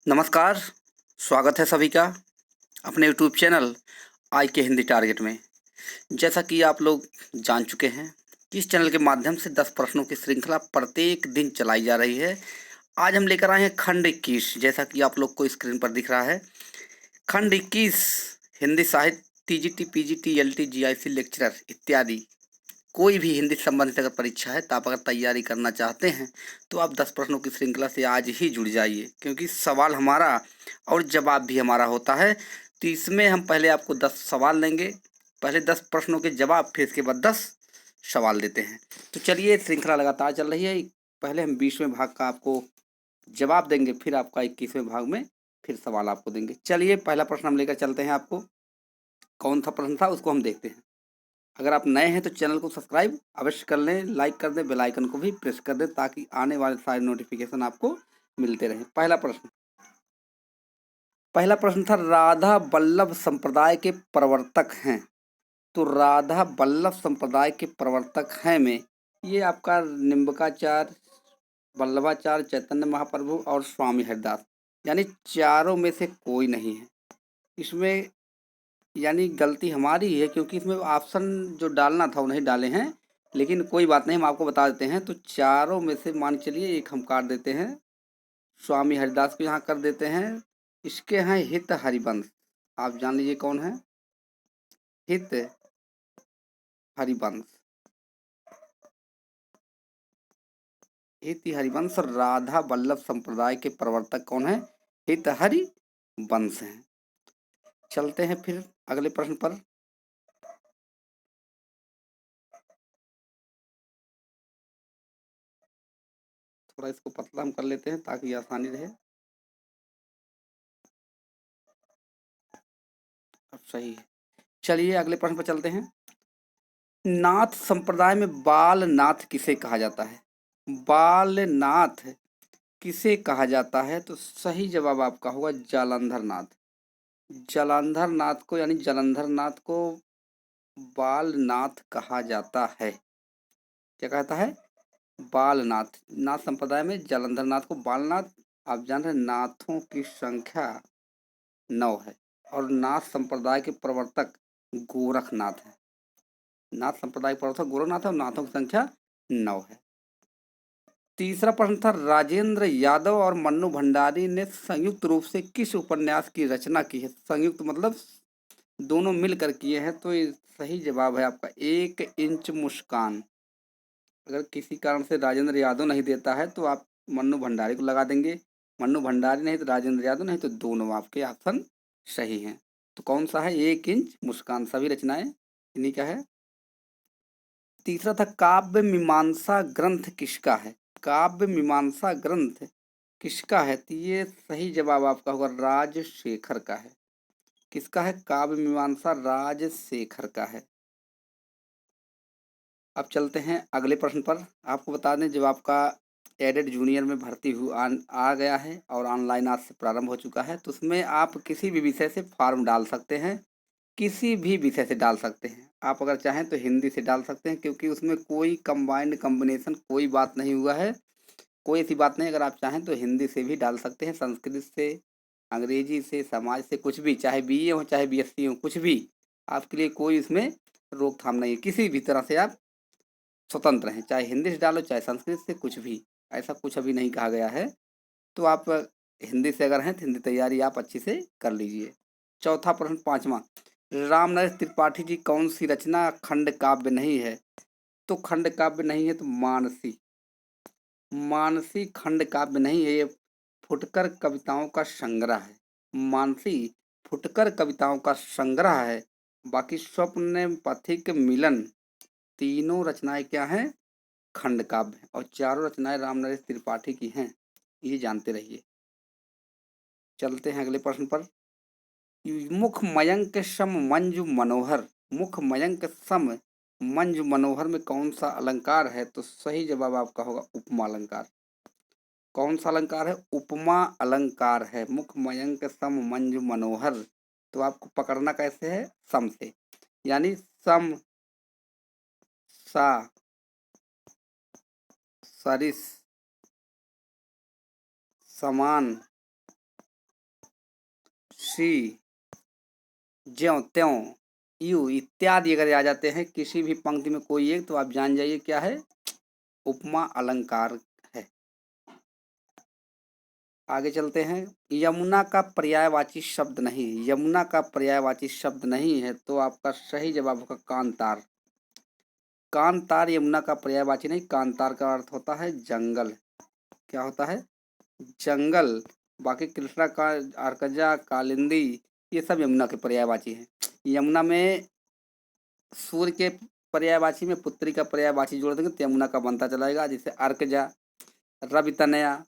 नमस्कार, स्वागत है सभी का अपने यूट्यूब चैनल आई के हिंदी टारगेट में। जैसा कि आप लोग जान चुके हैं कि इस चैनल के माध्यम से 10 प्रश्नों की श्रृंखला प्रत्येक दिन चलाई जा रही है। आज हम लेकर आए हैं खंड 21, जैसा कि आप लोग को स्क्रीन पर दिख रहा है। खंड 21 हिंदी साहित्य TGT, PGT, LT, GIC lecturer इत्यादि कोई भी हिंदी से संबंधित अगर परीक्षा है तो आप अगर तैयारी करना चाहते हैं तो आप 10 प्रश्नों की श्रृंखला से आज ही जुड़ जाइए, क्योंकि सवाल हमारा और जवाब भी हमारा होता है। तो इसमें हम पहले आपको 10 सवाल लेंगे, पहले 10 प्रश्नों के जवाब, फिर इसके बाद 10 सवाल देते हैं। तो चलिए, श्रृंखला लगातार चल रही है। पहले हम 20वें भाग का आपको जवाब देंगे, फिर आपका 21वें भाग में फिर सवाल आपको देंगे। चलिए, पहला प्रश्न हम लेकर चलते हैं। आपको कौन सा प्रश्न था उसको हम देखते हैं। अगर आप नए हैं तो चैनल को सब्सक्राइब अवश्य कर लें, लाइक कर दें, बेल आइकन को भी प्रेस कर दें ताकि आने वाले सारे नोटिफिकेशन आपको मिलते रहें। पहला प्रश्न था, राधा वल्लभ संप्रदाय के प्रवर्तक हैं। तो राधा वल्लभ संप्रदाय के प्रवर्तक हैं में ये आपका निम्बकाचार्य, वल्लभाचार्य, चैतन्य महाप्रभु और स्वामी हरिदास, यानी चारों में से कोई नहीं है इसमें। यानी गलती हमारी है, क्योंकि इसमें ऑप्शन जो डालना था वो नहीं डाले हैं, लेकिन कोई बात नहीं, हम आपको बता देते हैं। तो चारों में से मान चलिए एक हम काट देते हैं, स्वामी हरिदास को यहाँ कर देते हैं। इसके हैं हित हरिवंश, आप जान लीजिए कौन है हित हरिवंश। हित हरिवंश और राधा वल्लभ संप्रदाय के प्रवर्तक कौन है? हित हरिवंश हैं। चलते हैं फिर अगले प्रश्न पर। थोड़ा इसको पतला हम कर लेते हैं ताकि आसानी रहे। अब सही है। चलिए अगले प्रश्न पर चलते हैं। नाथ संप्रदाय में बालनाथ किसे कहा जाता है? बालनाथ किसे कहा जाता है? तो सही जवाब आपका होगा जालंधर नाथ। जालंधर नाथ को, यानी जालंधर नाथ को बालनाथ कहा जाता है। क्या कहता है? बालनाथ। नाथ संप्रदाय में जालंधर नाथ को बालनाथ। आप जान रहे हैं नाथों की संख्या 9 है और नाथ संप्रदाय के प्रवर्तक गोरखनाथ है। नाथ संप्रदाय के प्रवर्तक गोरखनाथ है और नाथों की संख्या 9 है। तीसरा प्रश्न था, राजेंद्र यादव और मन्नू भंडारी ने संयुक्त रूप से किस उपन्यास की रचना की है? संयुक्त मतलब दोनों मिलकर किए हैं। तो ये सही जवाब है आपका 1 इंच मुस्कान। अगर किसी कारण से राजेंद्र यादव नहीं देता है तो आप मन्नू भंडारी को लगा देंगे, मन्नू भंडारी नहीं तो राजेंद्र यादव नहीं तो दोनों आपके ऑप्शन सही हैं। तो कौन सा है? 1 इंच मुस्कान। सभी रचनाएं इन्हीं का है। तीसरा था, काव्य मीमांसा ग्रंथ किसका है? काव्य मीमांसा ग्रंथ किसका है? तो ये सही जवाब आपका होगा राजशेखर का है। किसका है? काव्य मीमांसा राजशेखर का है। अब चलते हैं अगले प्रश्न पर। आपको बता दें, जब आपका एडेड जूनियर में भर्ती आ गया है और ऑनलाइन आज से प्रारंभ हो चुका है, तो उसमें आप किसी भी विषय से फॉर्म डाल सकते हैं, किसी भी विषय से डाल सकते हैं। आप अगर चाहें तो हिंदी से डाल सकते हैं, क्योंकि उसमें कोई कंबाइंड कॉम्बिनेशन कोई बात नहीं हुआ है, कोई ऐसी बात नहीं। अगर आप चाहें तो हिंदी से भी डाल सकते हैं, संस्कृत से, अंग्रेजी से, समाज से, कुछ भी, चाहे बीए हो चाहे बीएससी हो, कुछ भी आपके लिए कोई इसमें रोकथाम नहीं है। किसी भी तरह से आप स्वतंत्र हैं, चाहे हिंदी से डालो चाहे संस्कृत से, कुछ भी, ऐसा कुछ अभी नहीं कहा गया है। तो आप हिंदी से अगर हैं तो हिंदी तैयारी आप अच्छी से कर लीजिए। चौथा प्रश्न, पांचवा, रामनरेश त्रिपाठी की कौन सी रचना खंड काव्य नहीं है? तो खंड काव्य नहीं है तो मानसी। मानसी खंड काव्य नहीं है, ये फुटकर कविताओं का संग्रह है। मानसी फुटकर कविताओं का संग्रह है। बाकी स्वप्न, पथिक, मिलन, तीनों रचनाएं क्या हैं? खंड काव्य। और चारों रचनाएं रामनरेश त्रिपाठी की हैं, ये जानते रहिए। चलते हैं अगले प्रश्न पर। मुख मयंक सम मंजू मनोहर, मुख मयंक सम मंजू मनोहर में कौन सा अलंकार है? तो सही जवाब आपका होगा उपमा अलंकार। कौन सा अलंकार है? उपमा अलंकार है। मुख मयंक सम मंजू मनोहर। तो आपको पकड़ना कैसे है? सम से, यानी सम, सा, सरिस, समान, सी, ज्यों त्यों, यू इत्यादि अगर आ जाते हैं किसी भी पंक्ति में कोई एक, तो आप जान जाइए क्या है, उपमा अलंकार है। आगे चलते हैं। यमुना का पर्यायवाची शब्द नहीं, यमुना का पर्यायवाची शब्द नहीं है, तो आपका सही जवाब होगा कांतार। कांतार यमुना का पर्यायवाची नहीं, कांतार का अर्थ होता है जंगल। क्या होता है, जंगल। बाकी कृष्णा का, अर्कजा, कालिंदी, ये सब यमुना के पर्यायवाची हैं। यमुना में सूर्य के पर्यायवाची में पुत्री का पर्यायवाची जोड़ देंगे तो यमुना का बनता चलाएगा, जैसे अर्कजा, रवि तनया,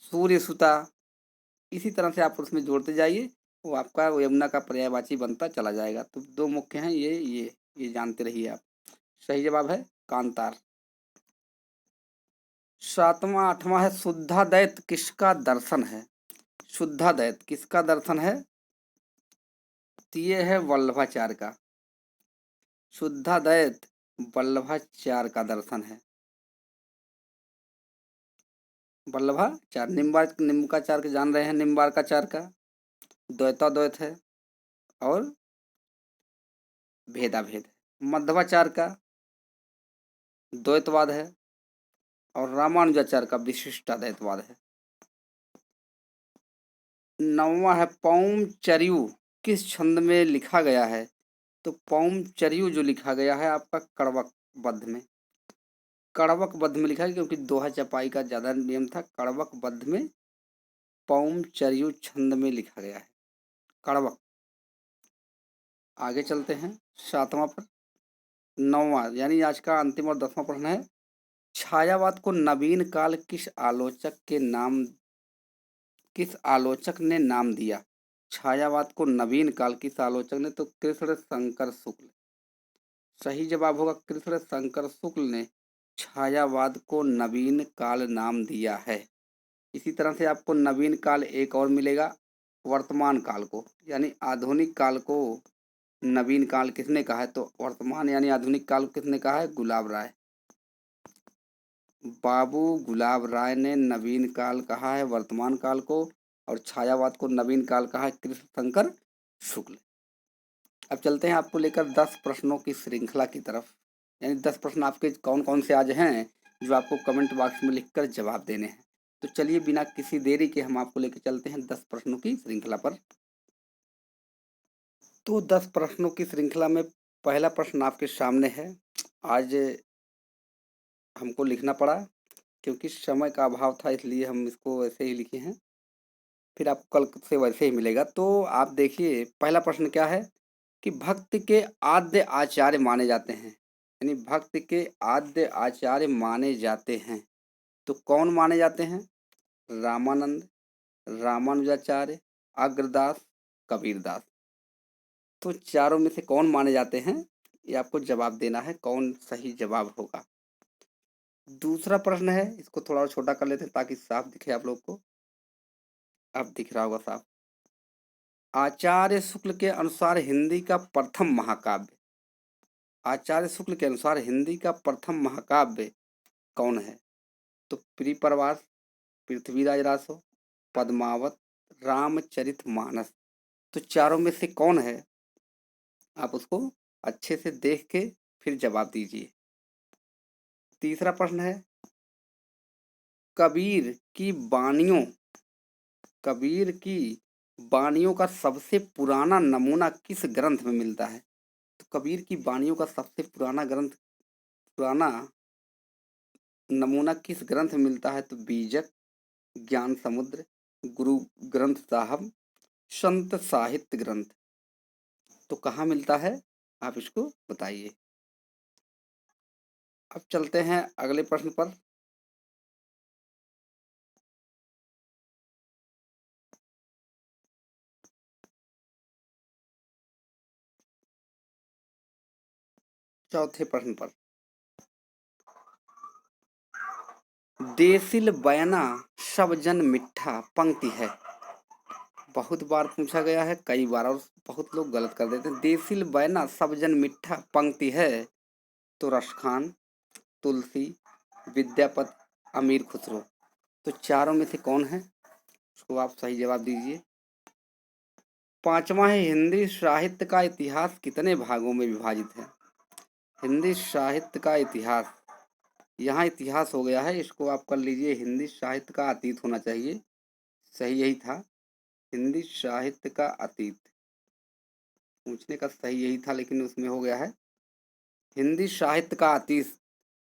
सूर्य सुता। इसी तरह से आप उसमें जोड़ते जाइए, वो आपका वो यमुना का पर्यायवाची बनता चला जाएगा। तो दो मुख्य हैं ये जानते रहिए आप। सही जवाब है कांतार। सातवां आठवां है, शुद्धाद्वैत किसका दर्शन है? शुद्धाद्वैत किसका दर्शन है? तो ये है वल्लभाचार्य का। शुद्धाद्वैत वल्लभाचार्य का दर्शन है। वल्लभाचार्य, निम्बार्काचार्य के जान रहे हैं, निम्बार्काचार्य का द्वैताद्वैत है और भेदाभेद है। मध्वाचार्य का द्वैतवाद है और रामानुजाचार्य का विशिष्टाद्वैतवाद है। नौवां है, पौमचर्यू किस छंद में लिखा गया है? तो पौमचर्यू जो लिखा गया है आपका कड़वक बद्ध में। कड़वक बद्ध में लिखा है, क्योंकि दोहा चपाई का ज्यादा नियम था। कड़वक बद्ध में पौमचर्यू छंद में लिखा गया है, कड़वक। आगे चलते हैं सातवां पर। नौवां यानी आज का अंतिम और 10वां प्रश्न है, छायावाद को नवीन काल किस आलोचक ने नाम दिया? छायावाद को नवीन काल किस आलोचक ने? तो कृष्ण शंकर शुक्ल। सही जवाब होगा कृष्ण शंकर शुक्ल ने छायावाद को नवीन काल नाम दिया है। इसी तरह से आपको नवीन काल एक और मिलेगा, वर्तमान काल को, यानी आधुनिक काल को नवीन काल किसने कहा है? तो वर्तमान यानी आधुनिक काल को किसने कहा है? गुलाब राय। बाबू गुलाब राय ने नवीन काल कहा है वर्तमान काल को, और छायावाद को नवीन काल कहा है कृष्ण शंकर शुक्ल। अब चलते हैं आपको लेकर 10 प्रश्नों की श्रृंखला की तरफ। यानी 10 प्रश्न आपके कौन कौन से आज हैं जो आपको कमेंट बॉक्स में लिखकर जवाब देने हैं। तो चलिए बिना किसी देरी के हम आपको लेकर चलते हैं 10 प्रश्नों की श्रृंखला पर। तो 10 प्रश्नों की श्रृंखला में पहला प्रश्न आपके सामने है। आज हमको लिखना पड़ा क्योंकि समय का अभाव था, इसलिए हम इसको ऐसे ही लिखे हैं, फिर आपको कल से वैसे ही मिलेगा। तो आप देखिए पहला प्रश्न क्या है कि भक्त के आद्य आचार्य माने जाते हैं, यानी भक्त के आद्य आचार्य माने जाते हैं, तो कौन माने जाते हैं? रामानंद, रामानुजाचार्य, अग्रदास, कबीरदास। तो चारों में से कौन माने जाते हैं, ये आपको जवाब देना है, कौन सही जवाब होगा। दूसरा प्रश्न है, इसको थोड़ा और छोटा कर लेते हैं ताकि साफ दिखे आप लोग को। अब दिख रहा होगा साफ। आचार्य शुक्ल के अनुसार हिंदी का प्रथम महाकाव्य, आचार्य शुक्ल के अनुसार हिंदी का प्रथम महाकाव्य कौन है? तो प्रियप्रवास, पृथ्वीराज रासो, पद्मावत, रामचरितमानस। तो चारों में से कौन है, आप उसको अच्छे से देख के फिर जवाब दीजिए। तीसरा प्रश्न है, कबीर की बानियों कबीर की बानियों का सबसे पुराना नमूना किस ग्रंथ में मिलता है? तो कबीर की बानियों का सबसे पुराना नमूना किस ग्रंथ में मिलता है? तो बीजक, ज्ञान समुद्र, गुरु ग्रंथ साहब, संत साहित्य ग्रंथ। तो कहाँ मिलता है, आप इसको बताइए। अब चलते हैं अगले प्रश्न पर। चौथे प्रश्न पर, देसिल बयना सब जन मिठा पंक्ति है। बहुत बार पूछा गया है, कई बार, और बहुत लोग गलत कर देते हैं। देसिल बयना सब जन मिठा पंक्ति है, तो रसखान, तुलसी, विद्यापति, अमीर खुसरो। तो चारों में से कौन है, उसको आप सही जवाब दीजिए। पांचवा है, हिंदी साहित्य का इतिहास कितने भागों में विभाजित है? हिंदी साहित्य का इतिहास, यहाँ इतिहास हो गया है, इसको आप कर लीजिए हिंदी साहित्य का अतीत होना चाहिए, सही यही था। हिंदी साहित्य का अतीत पूछने का सही यही था, लेकिन उसमें हो गया है हिंदी साहित्य का अतीत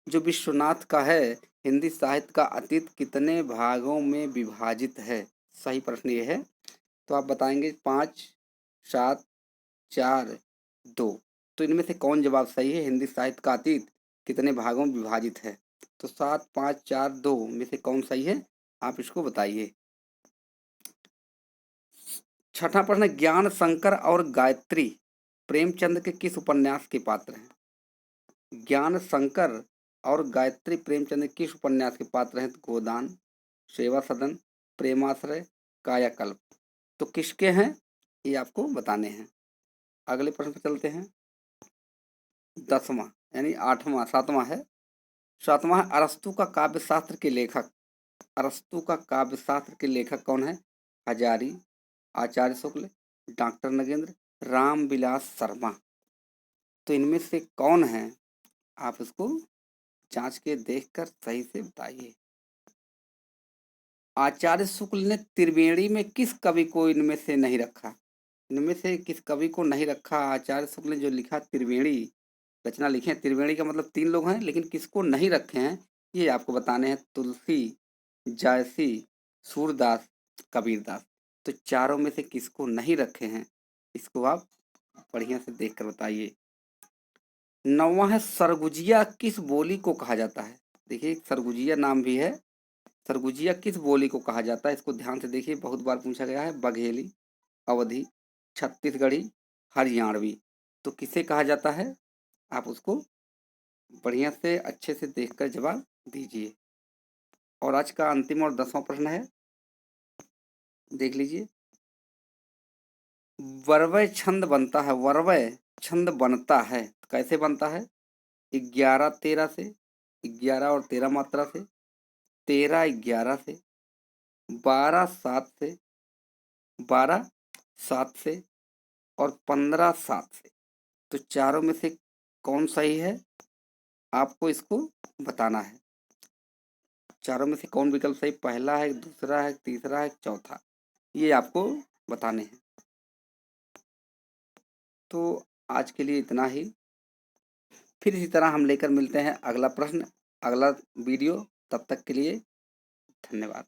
जो विश्वनाथ का है। हिंदी साहित्य का अतीत कितने भागों में विभाजित है? सही प्रश्न ये है। तो आप बताएंगे 5, 7, 4, 2। तो इनमें से कौन जवाब सही है? हिंदी साहित्य का अतीत कितने भागों में विभाजित है? तो 7, 5, 4, 2 में से कौन सही है? आप इसको बताइए। छठा प्रश्न, ज्ञान शंकर और गायत्री प्रेमचंद के किस उपन्यास के पात्र हैं? ज्ञान शंकर और गायत्री प्रेमचंद के किस उपन्यास के पात्र हैं? गोदान, सेवा सदन, प्रेमाश्रय, कायाकल्प। तो किसके हैं ये आपको बताने हैं। अगले प्रश्न पर चलते हैं। 10वां यानी 8वां 7वां है। 7वां है, अरस्तु का काव्यशास्त्र के लेखक। अरस्तु का काव्यशास्त्र के लेखक कौन है? हजारी, आचार्य शुक्ल, डॉक्टर नगेंद्र, रामविलास शर्मा। तो इनमें से कौन है? आप इसको जांच के देखकर सही से बताइए। आचार्य शुक्ल ने त्रिवेणी में किस कवि को इनमें से नहीं रखा? इनमें से किस कवि को नहीं रखा? आचार्य शुक्ल ने जो लिखा त्रिवेणी रचना लिखी है, त्रिवेणी का मतलब 3 लोग हैं, लेकिन किसको नहीं रखे हैं ये आपको बताने हैं। तुलसी, जायसी, सूरदास, कबीरदास। तो चारों में से किसको नहीं रखे हैं इसको आप बढ़िया से देख कर बताइए। 9वां है, सरगुजिया किस बोली को कहा जाता है? देखिए सरगुजिया नाम भी है। सरगुजिया किस बोली को कहा जाता है? इसको ध्यान से देखिए, बहुत बार पूछा गया है। बघेली, अवधी, छत्तीसगढ़ी, हरियाणवी। तो किसे कहा जाता है? आप उसको बढ़िया से अच्छे से देखकर जवाब दीजिए। और आज का अंतिम और 10वां प्रश्न है, देख लीजिए। वर्वय छंद बनता है, वर्वय छंद बनता है कैसे बनता है? 11 13 से, 11 और 13 मात्रा से, 13 11 से, 12 7 से, 12 7 से और 15 7 से। तो चारों में से कौन सही है? आपको इसको बताना है। चारों में से कौन विकल्प सही? पहला है, दूसरा है, तीसरा है, चौथा। ये आपको बताने हैं। तो आज के लिए इतना ही। फिर इसी तरह हम लेकर मिलते हैं अगला प्रश्न, अगला वीडियो। तब तक के लिए धन्यवाद।